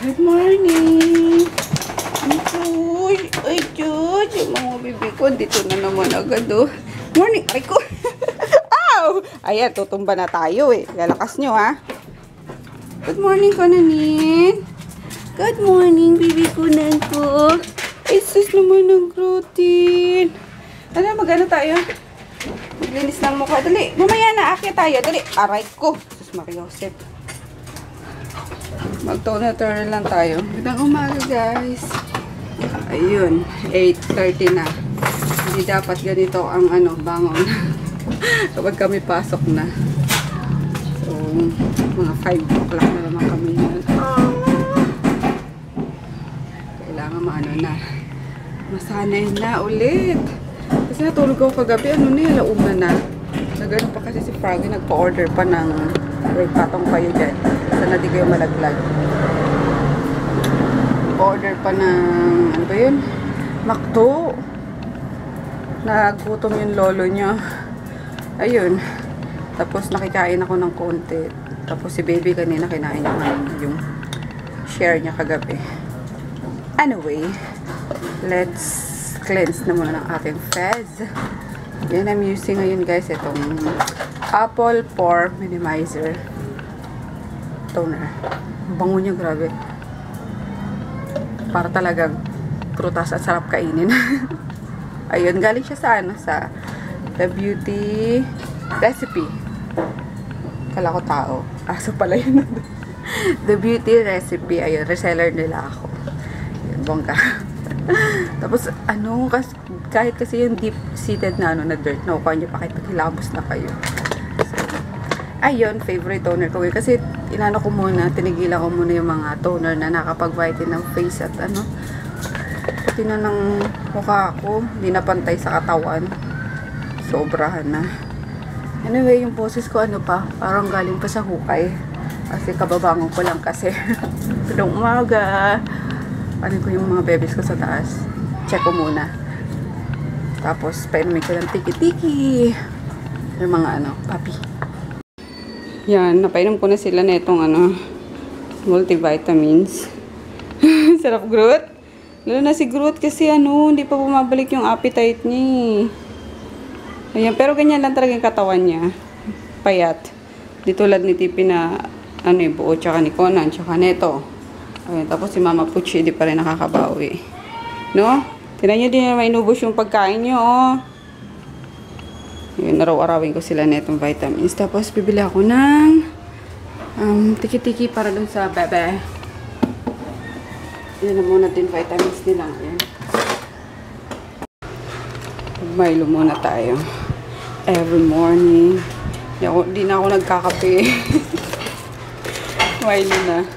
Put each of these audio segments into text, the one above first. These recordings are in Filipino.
Good morning! Uy! Ay, Diyos! Yung mga bibi ko, dito na naman agad, oh. Morning! Ay ko! Ow! Ayan, tutumba na tayo, eh. Lalakas nyo, ha? Good morning, Konanin! Good morning, bibi kunan ko! Ay, sus naman ang routine! Ano, mag-ano tayo? Maglinis ng mukha. Dali! Mamaya na, akyat tayo. Dali! Aray ko! Sus, Maria Josep. Mag-toner lang tayo. Magandang umaga, guys. Ayun, 8:30 na. Hindi dapat ganito ang bangon. Kapag kami pasok na. So, mga 5 o'clock na naman kami yun. Kailangan na. Masanay na ulit. Kasi natulog ako kagabi. Launa na. Nagano pa kasi si Froggy. Nagpa-order pa ng patong kayo dyan. Sana di kayo malaglag. Order pa ng ano ba yun? McDo. Nagutom yung lolo niya. Ayun. Tapos nakikain ako ng konti. Tapos si baby kanina kinain niya yung share niya kagabi. Anyway, let's cleanse na muna ng ating fez. Yan, I'm using ngayon guys itong Apple Pore Minimizer toner. Bango niya, grabe. Para talagang prutas at sarap kainin. Ayun, galing siya sa The Beauty Recipe. Kala ko tao. Aso pala yun. The Beauty Recipe. Ayun, reseller nila ako. Ayun, bongga. Tapos, kahit kasi yung deep-seated na dirt, nakukuha nyo pa kahit naghilabos na kayo. So, ayun, favorite toner ko. Kasi, tinigilan ko muna yung mga toner na nakapag-whiten ng face at pati na ng mukha ko, hindi na pantay sa katawan. Sobrahan na. Anyway, yung poses ko parang galing pa sa hukay. Kasi kababangon ko lang kasi. Tulong umaga. Ano ko yung mga bebes ko sa taas. Check ko muna. Tapos, painumin ko ng tiki-tiki. Yung mga papi. Yan, napainom ko na sila na itong multivitamins. Sarap, Groot. Lalo na si Groot kasi hindi pa bumabalik yung appetite niya. Ayan, pero ganyan lang talaga yung katawan niya. Payat. Di tulad ni Tipi na buo, tsaka ni Conan, tsaka neto. Ayan, tapos si Mama Puchi, di pa rin nakakabawi. No? Tignan nyo din na mainubos yung pagkain nyo, oh. Yun, araw-arawin ko sila na itong vitamins. Tapos, bibili ako ng tiki-tiki para dun sa bebe. Yan na muna din vitamins nila. Ayan. Milo muna tayo. Every morning. Di na ako nagkakape. Milo na.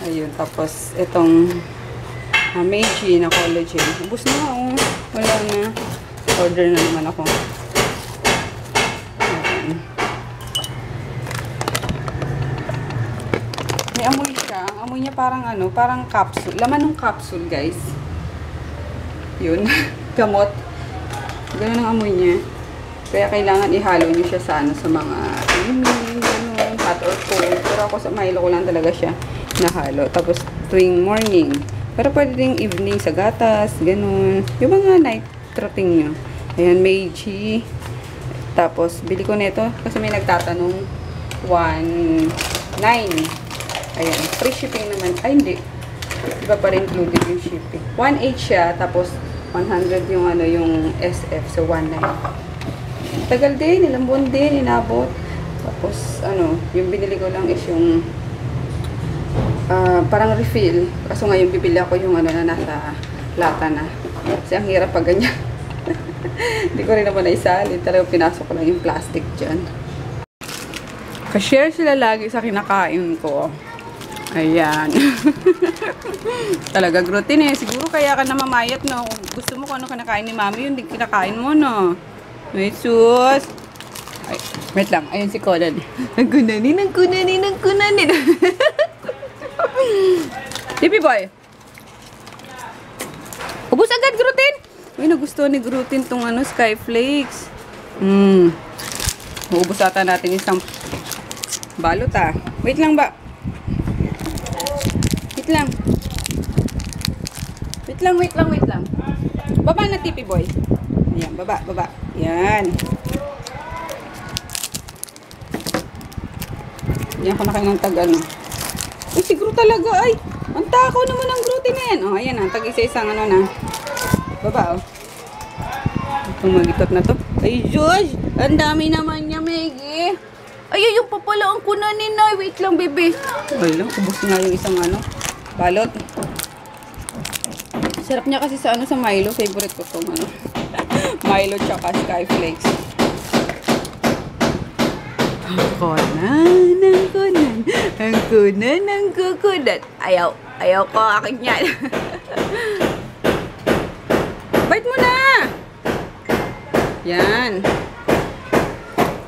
Ayun, tapos itong Meiji na collagen. Ubus na ako. Wala na. Order na naman ako. Ayan. May amoy siya. Ang amoy niya parang capsule. Laman ng capsule, guys. Yun. Gamot. Ganun ang amoy niya. Kaya kailangan ihalo niyo siya sa mga ganun, hot or cold. Pero ako sa Milo ko lang talaga siya nahalo. Tapos tuwing morning. Pero pwede ding evening sa gatas, ganun. Yung mga night routine nyo. Ayan, Meiji. Tapos, bili ko nito kasi may nagtatanong 1.9. Ayan, free shipping naman. Ay, hindi. Iba pa rin included yung shipping. 1.8 siya, tapos 100 yung yung SF. So, 1.9. Tagal din, ilang buwan din, inabot. Tapos, yung binili ko lang is yung parang refill. Kaso ngayon bibili ako yung na nasa lata na. Kasi ang hirap pag ganyan. Hindi ko rin naman naisalin. Talagang pinasok ko lang yung plastic dyan. Ka-share sila lagi sa kinakain ko. Ayan. Talaga routine Siguro kaya ka na mamayat, no? Gusto mo kung ano kinakain ni Mami, yun din kinakain mo, no? May sus. Ay, wait lang. Ayun si Conan. Nagkunanin. Tipi boy. Ubus agad gluten. Uy, nagustuhan ni gluten tong Skyflakes. Maubos ata natin isang balot Wait lang lang. Wait lang. Baba na, Tipi Boy. Ayan, baba. Yan. Yan ko na kayo ng tag ano. Ay, siguro talaga. Ay, ang takaw naman ng gluten na yan. Oh, ayan na. Tag isa-isang ano na. Baba, oh. Itong mag-ikot na to. Ay, Josh! Ang dami naman niya, Meggy. Ay, yung papala ang kunanin na. Wait lang, baby. Ay lang, ubos nga yung isang ano. Balot. Sarap niya kasi sa ano, sa Milo. Favorite ko itong ano. Milo tsaka Skyflakes. Ang kunan ng kukunan. Ayaw ko, akin yan. Bite mo na! Yan.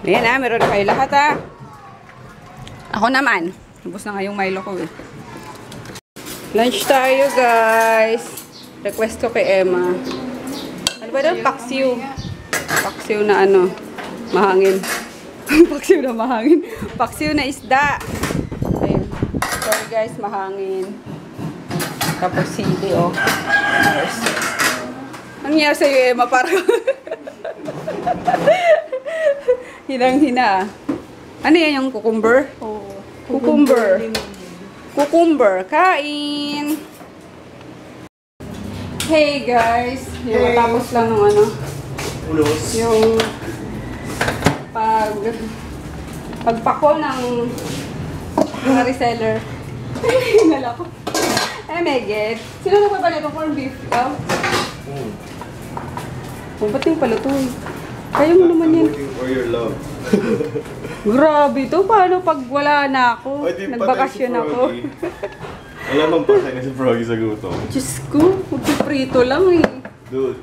Ayan ah, meron na kayo lahat ah. Ako naman. Ubus na nga yung Milo ko eh. Lunch tayo guys. Request ko kay Emma. Ano ba doon? Paksiw. Paksiw na ano. Mahangin. Paksiw na mahangin. Paksiw na isda. Ayun. Sorry guys, mahangin. Tapos sili oh. Yes. Ang nangyari sa'yo Emma? Parang hinang-hina ah. Ano yan yung cucumber? Oo. Cucumber. Kain! Hey guys! Yung matapos lang ng ano. Yung pagpako ng mga reseller. Hinala ko. Meget. Sino nagpapala itong corned beef? Ikaw? Ba't yung palutoy? Kaya mo naman yan. Waiting for your love. Grabe to. Paano pag wala na ako? Nagbakasyon ako. Wala mang patay na si Froggy sa gutom. Diyos ko. Magpiprito lang eh. Dude,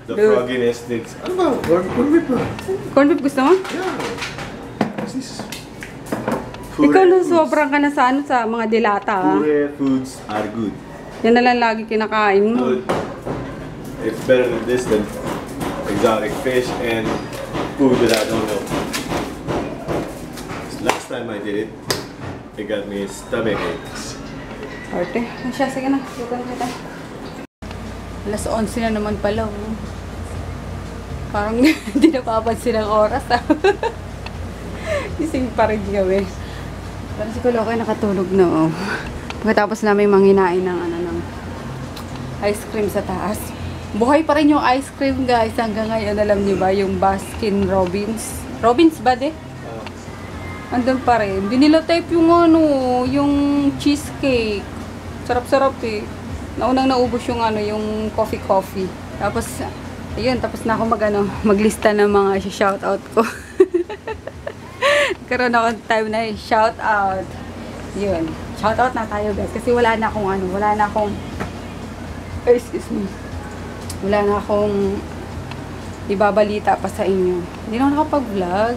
the Dude. frogginess needs... Ano ba? Corn beef ba? Corned beef gusto mo? Yeah. What's this? Ikaw na Foods. sobrang ka na sa ano, sa mga dilata ha? Pure foods are good. Yan na lang lagi kinakain mo. Dude, it's better than this than exotic fish and food that I don't know. Last time I did it, it got me stomach aches. Arte. Siya, sige na. Lugan kita. Alas 11 na naman pala. Oh. Parang hindi napapansin ang oras. Gising pa rin kami. Pero si Kulokoy nakatulog na. Oh. Pagkatapos namin manghinain ng, ng ice cream sa taas. Buhay pa rin yung ice cream guys. Hanggang ngayon, alam niyo ba, yung Baskin Robbins. Robbins ba de? Andun pa rin. Dinilatype yung ano, yung cheesecake. Sarap-sarap eh. Naunang naubos yung ano, yung coffee. Tapos, ayun, tapos na ako maglista ng mga shoutout ko. Karoon ako time na shoutout. Yun. Shoutout na tayo guys. Kasi wala na akong excuse me. Wala na akong ibabalita pa sa inyo. Hindi na ako nakapag-vlog.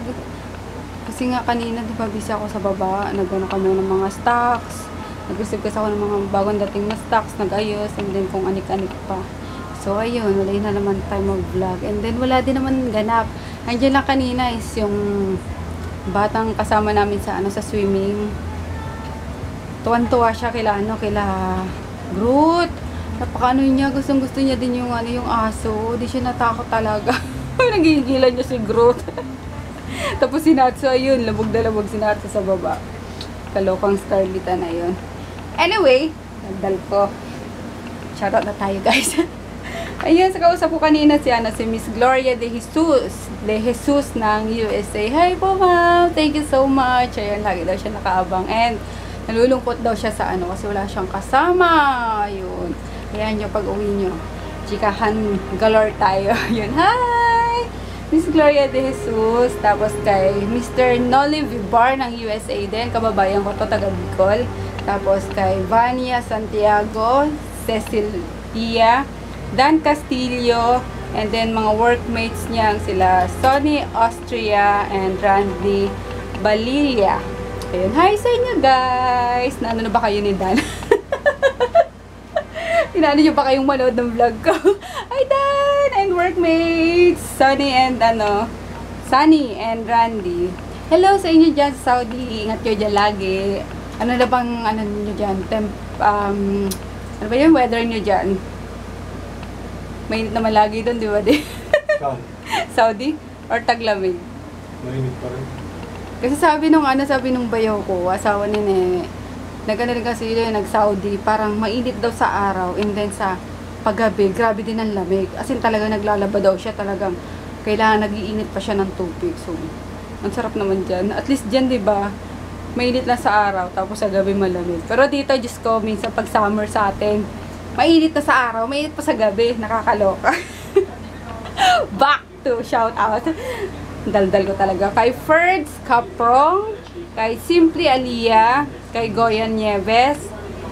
Kasi nga kanina, di ba, busy ako sa baba. Nagano kami ng mga stocks. Nag-receive kasi ako ng mga bagong dating na stocks. Nag-ayos. And then kung anik-anik pa. So, ayun. Wala na naman tayo mag-vlog. And then, wala din naman ganap. Andiyan lang kanina is yung batang kasama namin sa sa swimming. Tuwan-tuwa siya kila Groot. Napakaano niya, gustong-gusto niya din yung yung aso. Di siya natakot talaga. Nagigilan niya si Groot. Tapos si Natsu, ayun, labog na labog si Natsu sa baba. Kalokang Starlita na yun. Anyway, nagdal ko. Shoutout na tayo guys. Ayun, sa kausap ko kanina si Miss Gloria de Jesus ng USA. Hi po ma'am, thank you so much. Ayun, lagi daw siya nakaabang. And nalulungkot daw siya sa kasi wala siyang kasama. Ayun. Ayan yung pag-uwi nyo. Chikahan galore tayo. Yun, hi! Miss Gloria de Jesus. Tapos kay Mr. Noli Vibar ng USA din. Kababayan ko to, taga Bicol. Tapos kay Vania Santiago, Cecilia, Dan Castillo, and then mga workmates niya sila Sonny Austria and Randy Balilia. Ayun, hi sa inyo guys! Naano na ba kayo ni Dan? Inaano nyo ba kayong manood ng vlog ko? Hi Dan! And workmates! Sunny and Randy. Hello sa inyo dyan sa Saudi. Ingat kayo dyan lagi. Ano na bang, ano nyo dyan? Ano ba yung weather nyo dyan? Mainit naman lagi doon, di ba? Saudi? Or taglamig? Mainit pa rin. Kasi sabi nung bayaw ko, asawa ni Nene, nagano rin kasi yun, nag-Saudi, parang mainit daw sa araw, and then sa paggabi, grabe din ang lamig. As in talaga naglalaba daw siya, talagang kailangan nag-iinit pa siya ng tubig. So, ang sarap naman dyan. At least dyan, di ba, mainit lang sa araw, tapos sa gabi malamig. Pero dito, Diyos ko, minsan pag summer sa atin, mainit na sa araw, mainit pa sa gabi, nakakaloka. Back to shout out. Daldal ko talaga. Kay Ferds Caprong, kay Simply Aliyah, kay Goyan Nieves,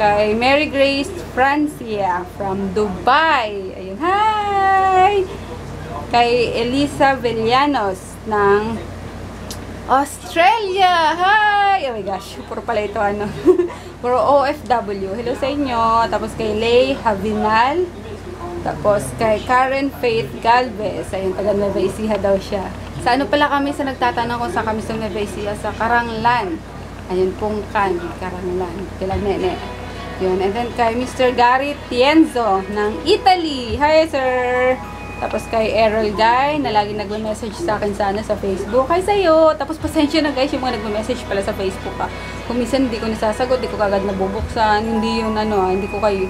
kay Mary Grace Francia from Dubai. Ayun, hi! Kay Elisa Villanos ng Australia. Hi! Oh my gosh, puro pala ito ano. Puro OFW. Hello sa inyo. Tapos kay Lay Havinal. Tapos kay Karen Faith Galvez. Ayun, taga Nueva Ecija daw siya. Sa ano pala kami, sa nagtatanong kung sa kami sa Nueva Ecija, sa Karanglan. Ayun pong Karanglan. Kilang Nene. Yun. And then kay Mr. Gary Tienzo ng Italy. Hi, sir! Tapos kay Errol Guy, na lagi nagme-message sa akin sana sa Facebook. Hi sa'yo! Tapos pasensya na guys, yung mga nagme-message pala sa Facebook ha. Kung minsan hindi ko nasasagot, hindi ko kagad nabubuksan, hindi yung ano, hindi ko kayo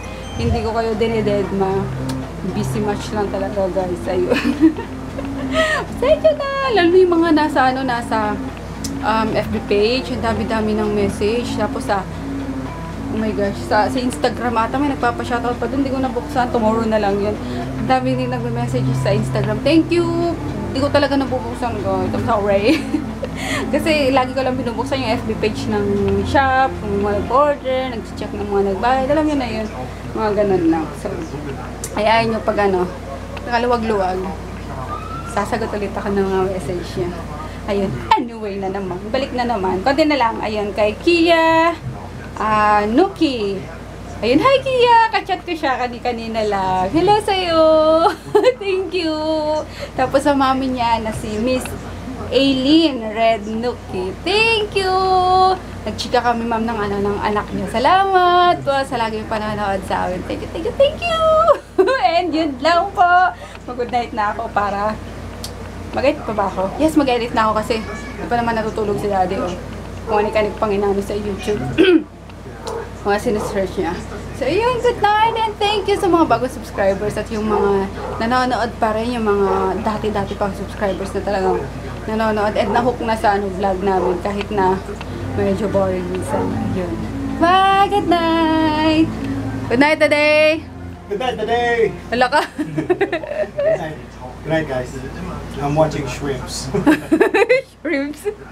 dinededma. Busy match lang talaga guys, ayun. Pasensya na! Lalo yung mga nasa FB page, ang dami-dami ng message. Tapos oh my gosh, sa Instagram ata may nagpapa-shoutout pa doon, hindi ko nabuksan, tomorrow na lang yun. Ang dami din nagme-message sa Instagram, thank you! Hindi ko talaga nabubuksan guys, I'm sorry. Kasi lagi ko lang binubuksan yung FB page ng shop, yung mga nag-order, nag-check ng mga nagbayad, alam nyo na yun, mga ganun lang. So, ayayin nyo pag nakaluwag-luwag, sasagot ulit ako ng mga message niya. Ayun, anyway na naman, balik na naman, konti na lang, ayun, kay Kia, Nuki. Ayun, hi Kia! Kachat ko siya kanina lang. Hello sa'yo! Thank you! Tapos sa mami niya na si Miss Aileen Red Nuki. Thank you! Nagchika kami ma'am ng anak niya. Salamat po sa lagi panonood sa amin. Thank you! And yun lang po. Mag-good night na ako para mag-edit pa ba ako? Yes, mag-edit na ako kasi hindi pa naman natutulog si daddy. Oh. Kung anik-anik pang inano sa YouTube. Mga sinesearch niya. So, yun, good night and thank you sa mga bagong subscribers at yung mga nanonood pa rin, yung mga dati-dati pang subscribers na talagang nanonood at nahook na sa vlog namin kahit na medyo boring minsan. Yun. Bye! Good night! Good night today! Good night today! Wala ka? Good night guys. I'm watching Shrimps. Shrimps.